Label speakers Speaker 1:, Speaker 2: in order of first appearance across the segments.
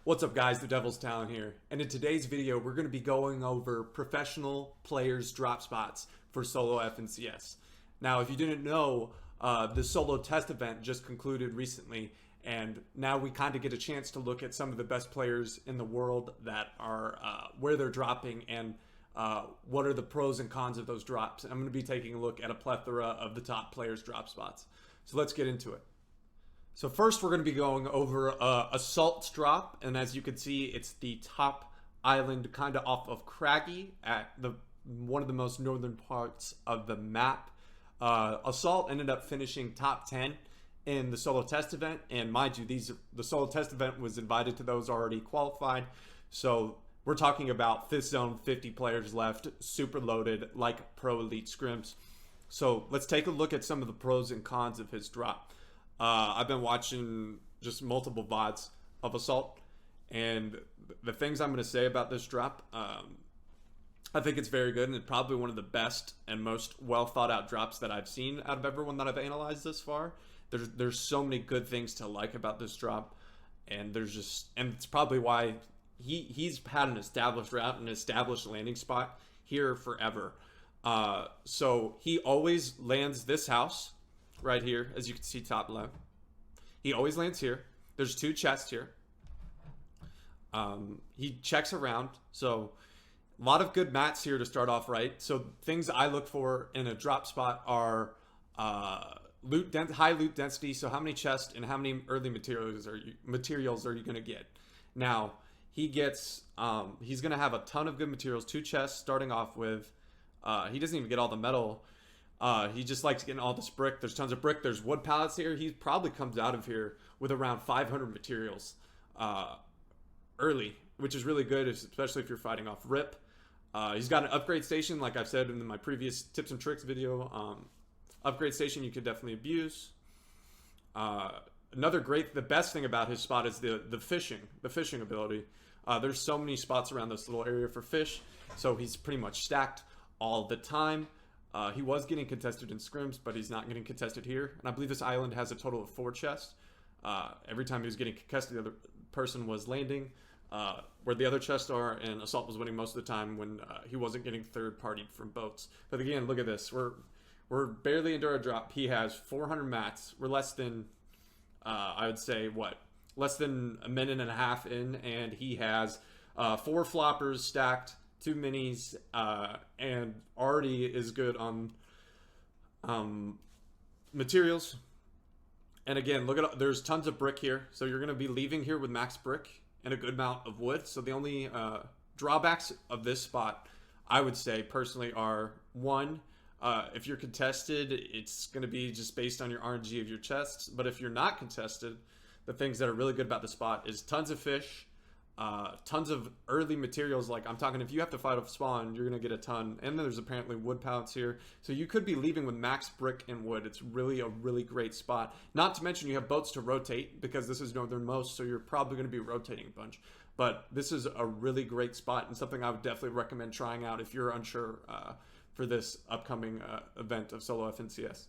Speaker 1: What's up guys, the Devil's Talon here, and in today's video we're going to be going over professional players drop spots for solo FNCS. Now if you didn't know, the solo test event just concluded recently, and now we kind of get a chance to look at some of the best players in the world that are where they're dropping and what are the pros and cons of those drops. And I'm going to be taking a look at a plethora of the top players drop spots. So let's get into it. So first we're going to be going over Assault's drop, and as you can see it's the top island kind of off of Craggy at one of the most northern parts of the map. Assault ended up finishing top 10 in the solo test event, and mind you, the solo test event was invited to those already qualified, so we're talking about 5th zone, 50 players left, super loaded like pro elite scrims. So let's take a look at some of the pros and cons of his drop. I've been watching just multiple VODs of Assault, and the things I'm going to say about this drop, I think it's very good, and it's probably one of the best and most well thought out drops that I've seen out of everyone that I've analyzed this far. There's so many good things to like about this drop, and it's probably why he's had an established route, an established landing spot here forever. So he always lands this house right here, as you can see top left. He always lands here. There's 2 chests here. He checks around, so a lot of good mats here to start off right. So things I look for in a drop spot are high loot density. So how many chests and how many early materials are you going to get? Now he gets he's going to have a ton of good materials. 2 chests starting off with. He doesn't even get all the metal. He just likes getting all this brick. There's tons of brick. There's wood pallets here. He probably comes out of here with around 500 materials early, which is really good, especially if you're fighting off rip. He's got an upgrade station, like I've said in my previous tips and tricks video. Upgrade station you could definitely abuse. The best thing about his spot is the fishing ability. There's so many spots around this little area for fish, so he's pretty much stacked all the time. He was getting contested in scrims, but he's not getting contested here. And I believe this island has a total of 4 chests. Every time he was getting contested, the other person was landing where the other chests are, and Assault was winning most of the time when he wasn't getting third-partied from boats. But again, look at this. We're barely into our drop. He has 400 mats. We're less than, I would say, less than a minute and a half in, and he has 4 floppers stacked, 2 minis, and already is good on materials. And again, look at, there's tons of brick here, so you're going to be leaving here with max brick and a good amount of wood. So the only drawbacks of this spot, I would say personally, are 1, if you're contested, it's going to be just based on your RNG of your chests. But if you're not contested, the things that are really good about the spot is tons of fish, tons of early materials. Like I'm talking, if you have to fight off spawn, you're gonna get a ton. And then there's apparently wood pallets here, so you could be leaving with max brick and wood. It's really a really great spot. Not to mention you have boats to rotate, because this is northernmost, so you're probably going to be rotating a bunch. But this is a really great spot, and something I would definitely recommend trying out if you're unsure for this upcoming event of solo FNCS.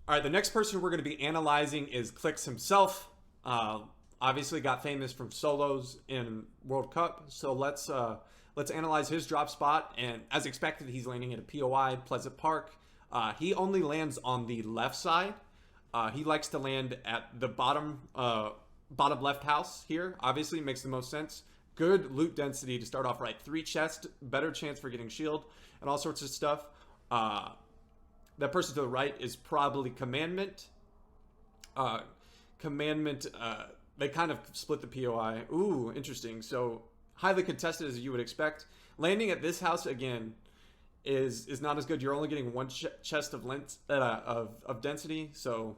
Speaker 1: All right, the next person we're going to be analyzing is Clix himself. Obviously got famous from solos in World Cup, so let's analyze his drop spot. And as expected, he's landing at a POI, Pleasant Park. He only lands on the left side. He likes to land at the bottom left house here. Obviously makes the most sense. Good loot density to start off right. 3 chests, better chance for getting shield and all sorts of stuff. That person to the right is probably Commandment. They kind of split the POI. Ooh, interesting. So highly contested as you would expect. Landing at this house again is not as good. You're only getting 1 chest of length of density. So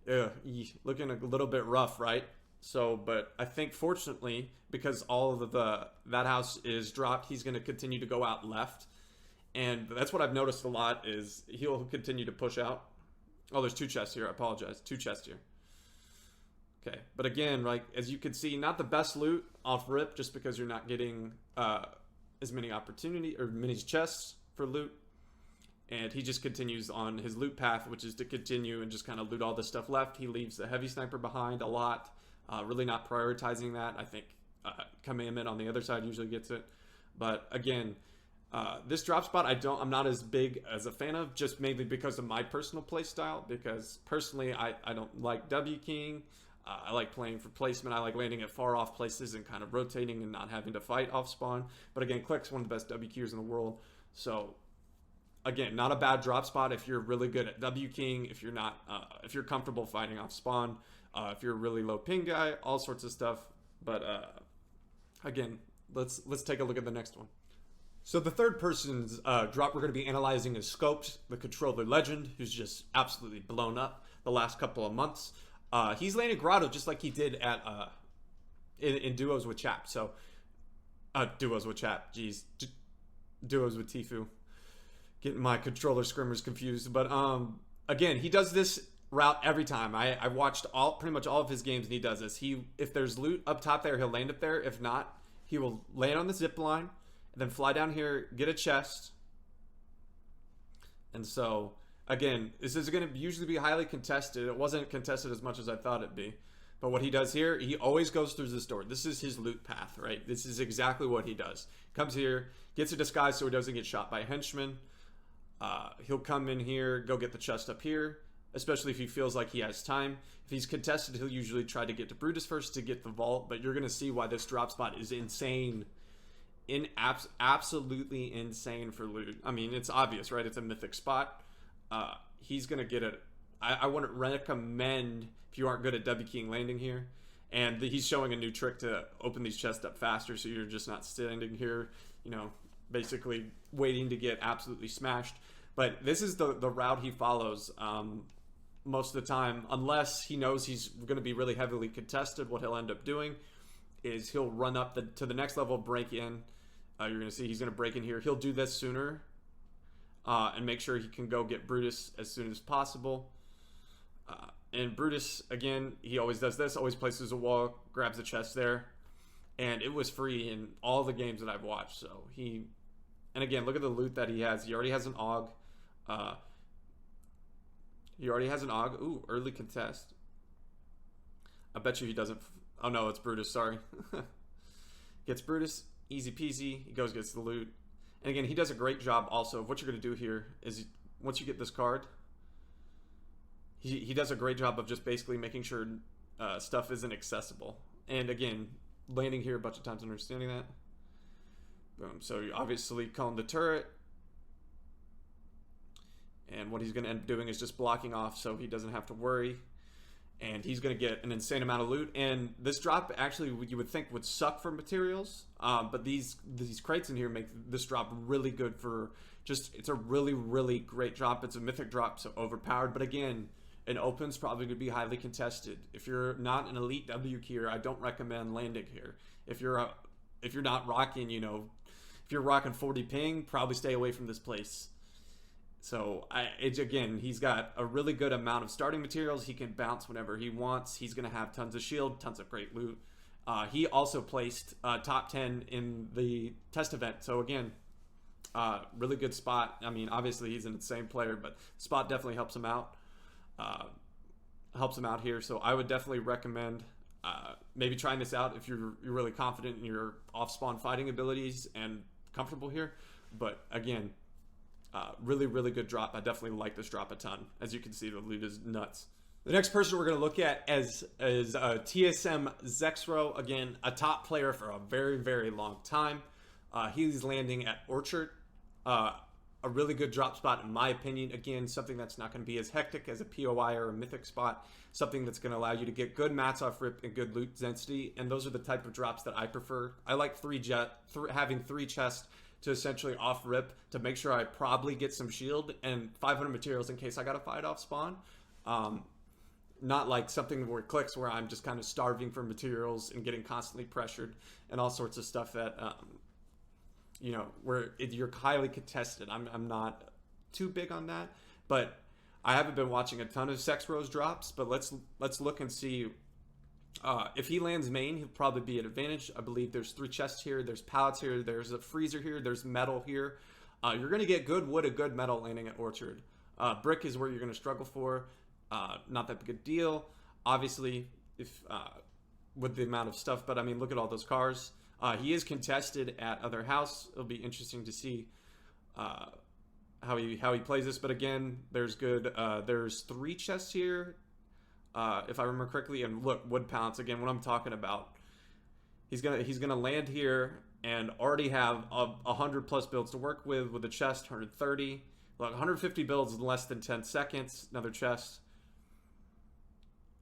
Speaker 1: looking a little bit rough, right? So, but I think fortunately, because all of that house is dropped, he's going to continue to go out left, and that's what I've noticed a lot is he'll continue to push out. Oh, there's 2 chests here. I apologize. 2 chests here. Okay, but again, like as you can see, not the best loot off rip, just because you're not getting as many opportunity or many chests for loot. And he just continues on his loot path, which is to continue and just kind of loot all the stuff left. He leaves the heavy sniper behind a lot, really not prioritizing that. I think Commandment on the other side usually gets it. But again, this drop spot I'm not as big as a fan of, just mainly because of my personal play style. Because personally, I don't like W keying. I like playing for placement. I like landing at far off places and kind of rotating and not having to fight off spawn. But again, Clix one of the best W keyers in the world. So again, not a bad drop spot if you're really good at W keying. If you're not, if you're comfortable fighting off spawn. If you're a really low ping guy, all sorts of stuff. But again, let's take a look at the next one. So the third person's drop we're going to be analyzing is Scoped, the controller legend, who's just absolutely blown up the last couple of months. He's landed Grotto just like he did at in duos with Chap. So duos with Chap, geez, duos with Tfue. Getting my controller scrimmers confused, but again, he does this route every time. I watched pretty much all of his games, and he does this. If there's loot up top there, he'll land up there. If not, he will land on the zip line and then fly down here, get a chest. And so again, this is going to usually be highly contested. It wasn't contested as much as I thought it'd be. But what he does here, he always goes through this door. This is his loot path, right? This is exactly what he does. Comes here, gets a disguise so he doesn't get shot by a henchman. He'll come in here, go get the chest up here, especially if he feels like he has time. If he's contested, he'll usually try to get to Brutus first to get the vault. But you're going to see why this drop spot is insane. Absolutely insane for loot. I mean, it's obvious, right? It's a mythic spot. He's going to get it. I wouldn't recommend if you aren't good at W keying landing here. And he's showing a new trick to open these chests up faster, so you're just not standing here, you know, basically waiting to get absolutely smashed. But this is the route he follows most of the time, unless he knows he's going to be really heavily contested. What he'll end up doing is he'll run up to the next level, break in. You're going to see he's going to break in here. He'll do this sooner and make sure he can go get Brutus as soon as possible. And Brutus, again, he always does this, always places a wall, grabs the chest there. And it was free in all the games that I've watched. So and again, look at the loot that he has. He already has an AUG. Ooh, early contest. I bet you he doesn't. Oh no, it's Brutus, sorry. Gets Brutus, easy peasy. He gets the loot. And again, he does a great job also of what you're going to do here is once you get this card, he does a great job of just basically making sure stuff isn't accessible. And again, landing here a bunch of times, understanding that. Boom. So you obviously calling the turret. And what he's going to end up doing is just blocking off so he doesn't have to worry. And he's going to get an insane amount of loot. And this drop actually you would think would suck for materials. But these crates in here make this drop really good for it's a really, really great drop. It's a mythic drop, so overpowered. But again, an open's probably going to be highly contested. If you're not an elite W keyer, I don't recommend landing here. If you're not rocking, you know, if you're rocking 40 ping, probably stay away from this place. So again, he's got a really good amount of starting materials. He can bounce whenever he wants. He's going to have tons of shield, tons of great loot. He also placed top 10 in the test event. So again, really good spot. I mean, obviously he's an insane player, but spot definitely helps him out. Here. So I would definitely recommend maybe trying this out if you're really confident in your off-spawn fighting abilities and comfortable here. But again, really, really good drop. I definitely like this drop a ton. As you can see, the loot is nuts. The next person we're going to look at is TSM ZexRow. Again, a top player for a very, very long time. He's landing at Orchard. A really good drop spot, in my opinion. Again, something that's not going to be as hectic as a POI or a mythic spot. Something that's going to allow you to get good mats off rip and good loot density. And those are the type of drops that I prefer. I like having 3 chests to essentially off rip to make sure I probably get some shield and 500 materials in case I got to fight off spawn. Not like something where Clix where I'm just kind of starving for materials and getting constantly pressured and all sorts of stuff that you know, where you're highly contested. I'm not too big on that, but I haven't been watching a ton of ZexRow's drops. But let's look and see if he lands main. He'll probably be at advantage. I believe there's 3 chests here. There's pallets here. There's a freezer here. There's metal here. You're going to get good wood and good metal landing at Orchard. Brick is where you're going to struggle for. Not that big a deal. Obviously, if with the amount of stuff. But I mean, look at all those cars. He is contested at other house. It'll be interesting to see how he plays this. But again, there's 3 chests here, if I remember correctly. And look, wood pallets again. What I'm talking about. He's gonna land here and already have 100+ builds to work with a chest. 130. Look, 150 builds in less than 10 seconds. Another chest.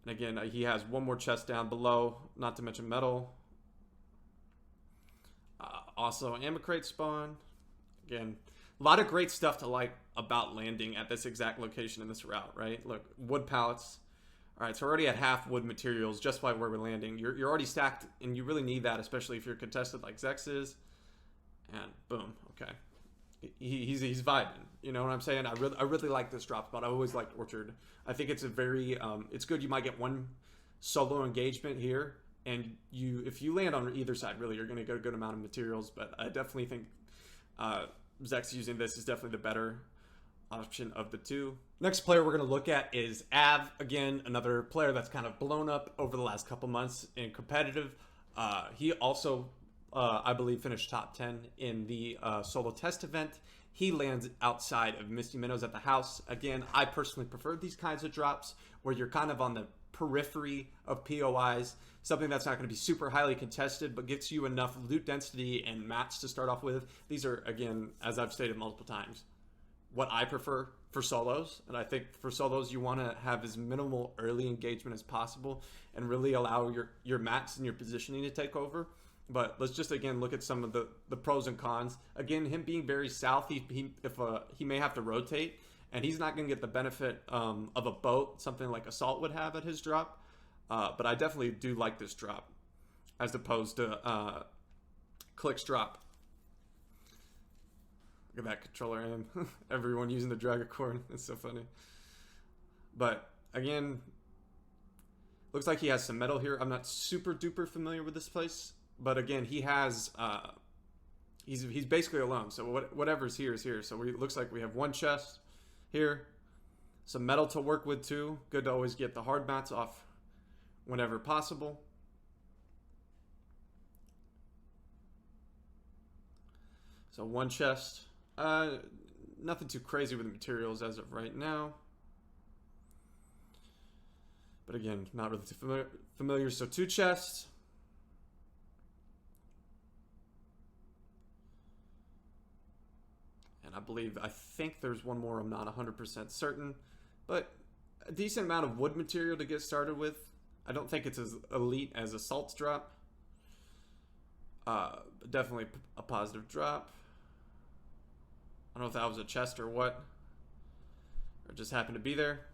Speaker 1: And again, he has one more chest down below. Not to mention metal. Also, ammo crate spawn. Again, a lot of great stuff to like about landing at this exact location in this route, right? Look, wood pallets. All right, so we're already at half wood materials just by where we're landing. You're already stacked, and you really need that, especially if you're contested like Zex is. And boom, okay. He's vibing. You know what I'm saying? I really like this drop spot. I always liked Orchard. I think it's a very it's good. You might get one solo engagement here. And if you land on either side, really, you're going to get a good amount of materials. But I definitely think Zex using this is definitely the better option of the two. Next player we're going to look at is Av. Again, another player that's kind of blown up over the last couple months in competitive. He also, I believe, finished top 10 in the solo test event. He lands outside of Misty Meadows at the house. Again, I personally prefer these kinds of drops where you're kind of on the periphery of POIs, something that's not going to be super highly contested, but gets you enough loot density and mats to start off with. These are, again, as I've stated multiple times, what I prefer for solos. And I think for solos, you want to have as minimal early engagement as possible and really allow your mats and your positioning to take over. But let's just, again, look at some of the pros and cons. Again, him being very south, he may have to rotate. And he's not going to get the benefit of a boat, something like Assault would have at his drop. But I definitely do like this drop as opposed to Clix drop. Look at that controller aim. Everyone using the Dragacorn. It's so funny. But again, looks like he has some metal here. I'm not super duper familiar with this place. But again, he has... he's basically alone. So whatever's here is here. So it looks like we have one chest here, some metal to work with too. Good to always get the hard mats off whenever possible. So one chest. Nothing too crazy with the materials as of right now. But again, not really too familiar. So 2 chests. I think there's one more. I'm not 100% certain, but a decent amount of wood material to get started with. I don't think it's as elite as Assault's drop. Definitely a positive drop. I don't know if that was a chest or what, or just happened to be there.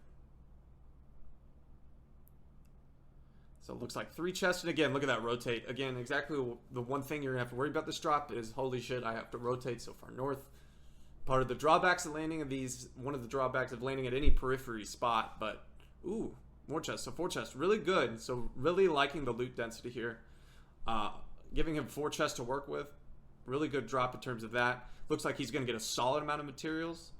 Speaker 1: So it looks like 3 chests. And again, look at that rotate. Again, exactly the one thing you're going to have to worry about this drop is, holy shit, I have to rotate so far north. Part of the drawbacks of landing of these, one of the drawbacks of landing at any periphery spot, but, ooh, more chests. So 4 chests, really good. So really liking the loot density here. Giving him 4 chests to work with. Really good drop in terms of that. Looks like he's going to get a solid amount of materials.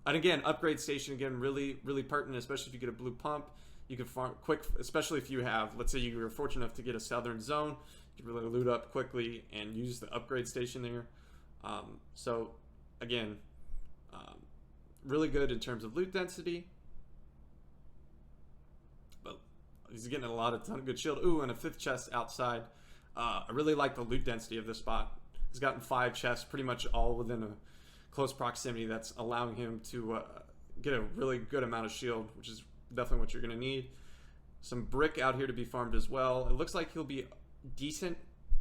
Speaker 1: And again, upgrade station, again, really, really pertinent, especially if you get a blue pump. You can farm quick, especially if you have, let's say you were fortunate enough to get a southern zone. You can really loot up quickly and use the upgrade station there. So, again, really good in terms of loot density. But he's getting a ton of good shield. Ooh, and a 5th chest outside. I really like the loot density of this spot. He's gotten 5 chests, pretty much all within a close proximity. That's allowing him to get a really good amount of shield, which is definitely what you're going to need. Some brick out here to be farmed as well. It looks like he'll be decent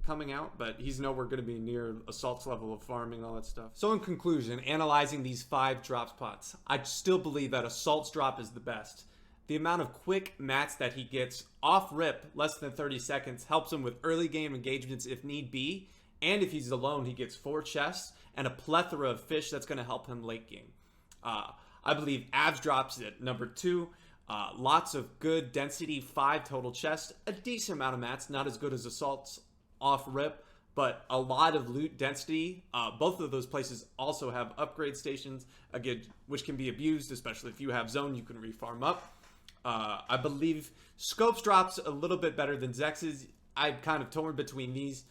Speaker 1: coming out, but he's nowhere going to be near Assault's level of farming, all that stuff. So in conclusion, analyzing these 5 drop spots, I still believe that Assault's drop is the best. The amount of quick mats that he gets off rip, less than 30 seconds, helps him with early game engagements if need be. And if he's alone, he gets 4 chests and a plethora of fish that's going to help him late game. I believe Avs drops at number 2. Lots of good density, 5 total chests, a decent amount of mats, not as good as Assault's off rip, but a lot of loot density. Both of those places also have upgrade stations, again, which can be abused, especially if you have zone, you can refarm up. I believe Scope's drops a little bit better than Zex's. I'm kind of torn between these.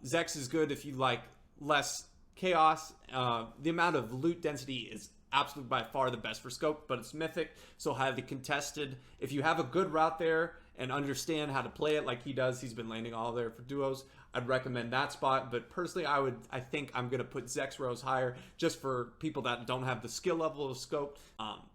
Speaker 1: Zex is good if you like less chaos. The amount of loot density is absolutely by far the best for Scope, but it's mythic, so highly contested. If you have a good route there and understand how to play it like he does, he's been landing all there for duos, I'd recommend that spot. But personally, I think I'm going to put ZexRows higher just for people that don't have the skill level of Scope,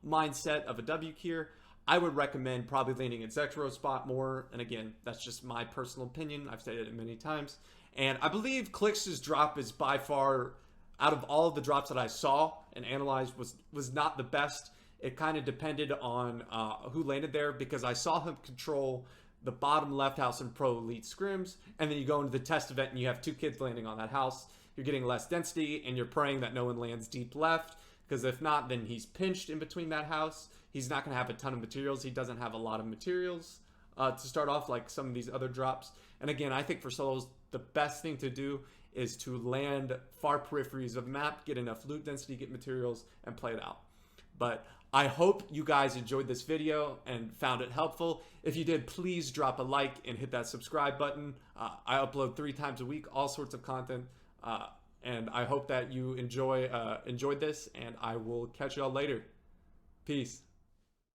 Speaker 1: mindset of a W tier. I would recommend probably landing at ZexRow spot more. And again, that's just my personal opinion. I've stated it many times. And I believe Clix's drop is by far, out of all of the drops that I saw and analyzed, was not the best. It kind of depended on who landed there, because I saw him control the bottom left house in Pro Elite Scrims, and then you go into the test event and you have 2 kids landing on that house. You're getting less density, and you're praying that no one lands deep left, because if not, then he's pinched in between that house. He's not going to have a ton of materials. He doesn't have a lot of materials to start off like some of these other drops. And again, I think for solos, the best thing to do is to land far peripheries of map, get enough loot density, get materials, and play it out. But I hope you guys enjoyed this video and found it helpful. If you did, please drop a like and hit that subscribe button. I upload 3 times a week, all sorts of content. And I hope that you enjoyed this, and I will catch y'all later. Peace.